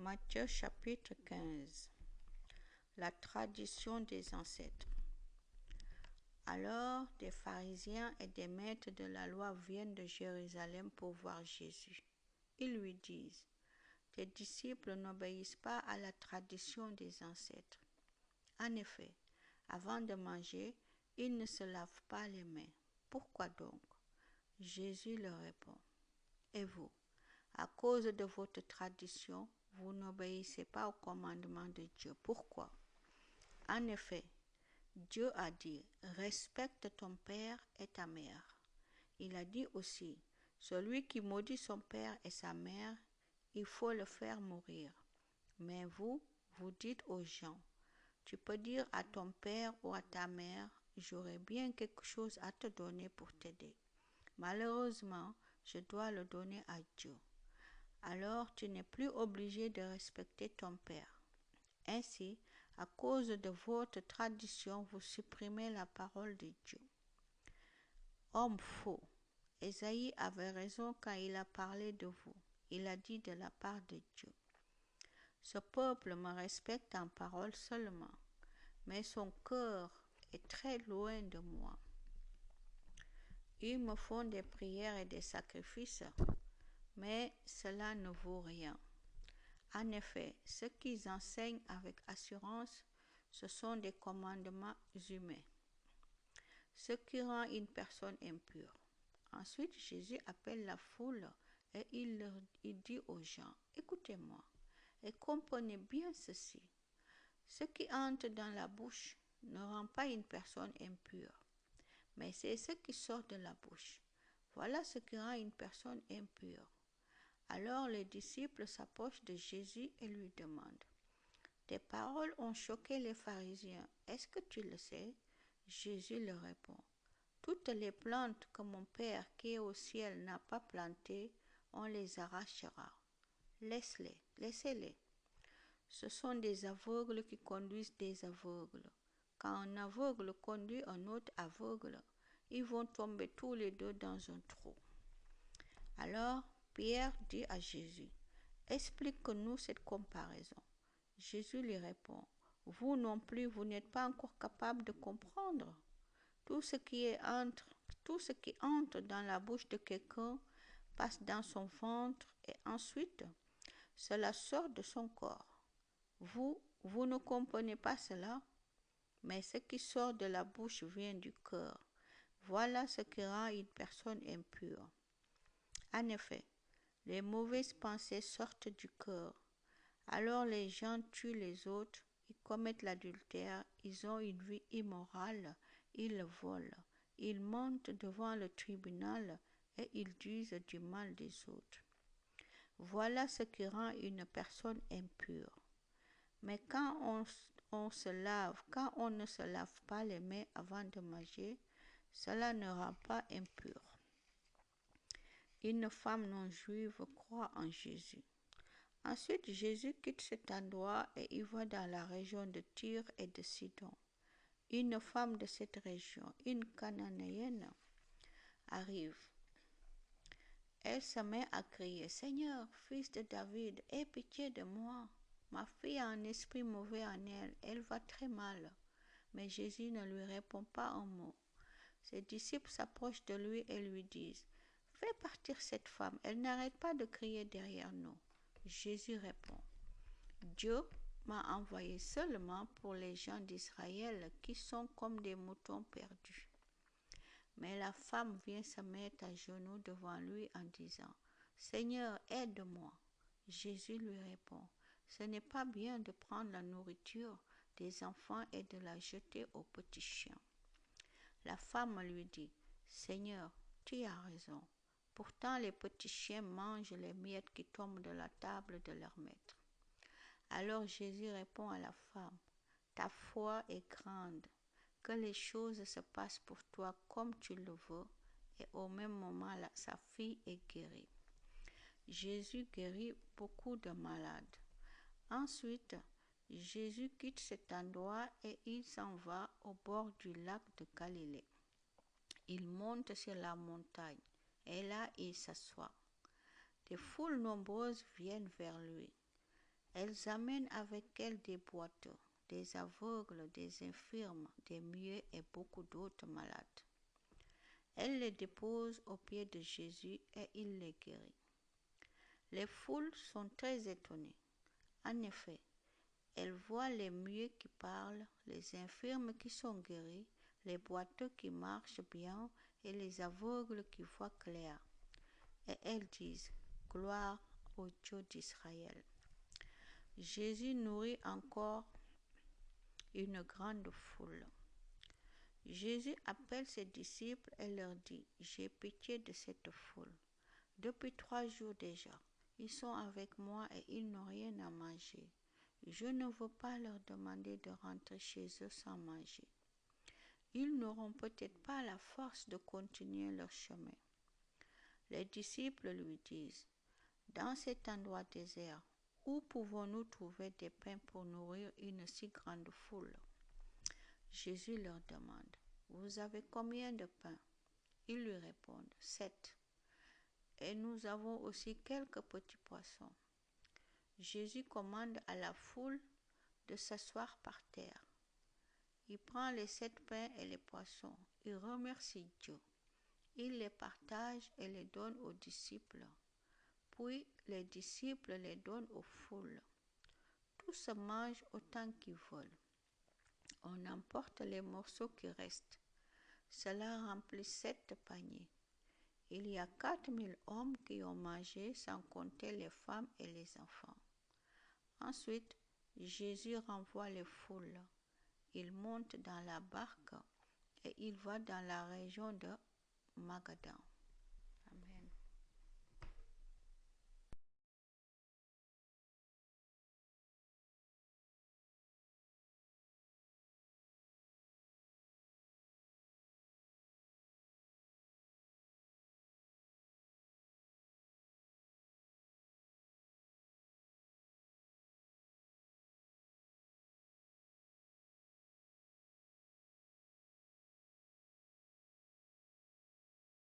Matthieu chapitre 15. La tradition des ancêtres. Alors des pharisiens et des maîtres de la loi viennent de Jérusalem pour voir Jésus. Ils lui disent, « Tes disciples n'obéissent pas à la tradition des ancêtres. En effet, avant de manger, ils ne se lavent pas les mains. Pourquoi donc ?» Jésus leur répond, « Et vous, à cause de votre tradition, vous n'obéissez pas au commandement de Dieu. Pourquoi ? En effet, Dieu a dit, respecte ton père et ta mère. Il a dit aussi, celui qui maudit son père et sa mère, il faut le faire mourir. Mais vous dites aux gens, tu peux dire à ton père ou à ta mère, j'aurais bien quelque chose à te donner pour t'aider. Malheureusement, je dois le donner à Dieu. Alors tu n'es plus obligé de respecter ton père. Ainsi, à cause de votre tradition, vous supprimez la parole de Dieu. Homme faux, Ésaïe avait raison quand il a parlé de vous. Il a dit de la part de Dieu. Ce peuple me respecte en parole seulement, mais son cœur est très loin de moi. Ils me font des prières et des sacrifices, mais cela ne vaut rien. En effet, ce qu'ils enseignent avec assurance, ce sont des commandements humains, ce qui rend une personne impure. Ensuite, Jésus appelle la foule et il dit aux gens, « Écoutez-moi et comprenez bien ceci. Ce qui entre dans la bouche ne rend pas une personne impure, mais c'est ce qui sort de la bouche. Voilà ce qui rend une personne impure. » Alors les disciples s'approchent de Jésus et lui demandent, « Tes paroles ont choqué les pharisiens. Est-ce que tu le sais ?» Jésus leur répond, « Toutes les plantes que mon Père qui est au ciel n'a pas plantées, on les arrachera. Laissez-les. Ce sont des aveugles qui conduisent des aveugles. Quand un aveugle conduit un autre aveugle, ils vont tomber tous les deux dans un trou. » Alors Pierre dit à Jésus, « Explique-nous cette comparaison. » Jésus lui répond, « Vous non plus, vous n'êtes pas encore capable de comprendre. Tout ce qui entre dans la bouche de quelqu'un passe dans son ventre et ensuite cela sort de son corps. Vous ne comprenez pas cela, mais ce qui sort de la bouche vient du cœur. Voilà ce qui rend une personne impure. En effet, les mauvaises pensées sortent du cœur. Alors les gens tuent les autres, ils commettent l'adultère, ils ont une vie immorale, ils volent, ils mentent devant le tribunal et ils disent du mal des autres. Voilà ce qui rend une personne impure. Mais quand on ne se lave pas les mains avant de manger, cela ne rend pas impur. Une femme non juive croit en Jésus. Ensuite, Jésus quitte cet endroit et il va dans la région de Tyr et de Sidon. Une femme de cette région, une Cananéenne, arrive. Elle se met à crier, « Seigneur, fils de David, aie pitié de moi. Ma fille a un esprit mauvais en elle, elle va très mal. » Mais Jésus ne lui répond pas un mot. Ses disciples s'approchent de lui et lui disent, « Fais partir cette femme, elle n'arrête pas de crier derrière nous. » Jésus répond, « Dieu m'a envoyé seulement pour les gens d'Israël qui sont comme des moutons perdus. » Mais la femme vient se mettre à genoux devant lui en disant, « Seigneur, aide-moi. » Jésus lui répond, « Ce n'est pas bien de prendre la nourriture des enfants et de la jeter aux petits chiens. » La femme lui dit, « Seigneur, tu as raison. Pourtant les petits chiens mangent les miettes qui tombent de la table de leur maître. » Alors Jésus répond à la femme, « Ta foi est grande, que les choses se passent pour toi comme tu le veux. » Et au même moment, sa fille est guérie. Jésus guérit beaucoup de malades. Ensuite, Jésus quitte cet endroit et il s'en va au bord du lac de Galilée. Il monte sur la montagne et là il s'assoit. Des foules nombreuses viennent vers lui. Elles amènent avec elles des boiteux, des aveugles, des infirmes, des muets et beaucoup d'autres malades. Elles les déposent aux pieds de Jésus et il les guérit. Les foules sont très étonnées. En effet, elles voient les muets qui parlent, les infirmes qui sont guéris, les boiteux qui marchent bien et les aveugles qui voient clair. Et elles disent, gloire au Dieu d'Israël. Jésus nourrit encore une grande foule. Jésus appelle ses disciples et leur dit, j'ai pitié de cette foule. Depuis 3 jours déjà, ils sont avec moi et ils n'ont rien à manger. Je ne veux pas leur demander de rentrer chez eux sans manger. Ils n'auront peut-être pas la force de continuer leur chemin. Les disciples lui disent, dans cet endroit désert, où pouvons-nous trouver des pains pour nourrir une si grande foule? Jésus leur demande, vous avez combien de pains? Ils lui répondent, 7. Et nous avons aussi quelques petits poissons. Jésus commande à la foule de s'asseoir par terre. Il prend les 7 pains et les poissons. Il remercie Dieu. Il les partage et les donne aux disciples. Puis les disciples les donnent aux foules. Tous se mangent autant qu'ils veulent. On emporte les morceaux qui restent. Cela remplit 7 paniers. Il y a 4000 hommes qui ont mangé sans compter les femmes et les enfants. Ensuite, Jésus renvoie les foules. Il monte dans la barque et il va dans la région de Magadan.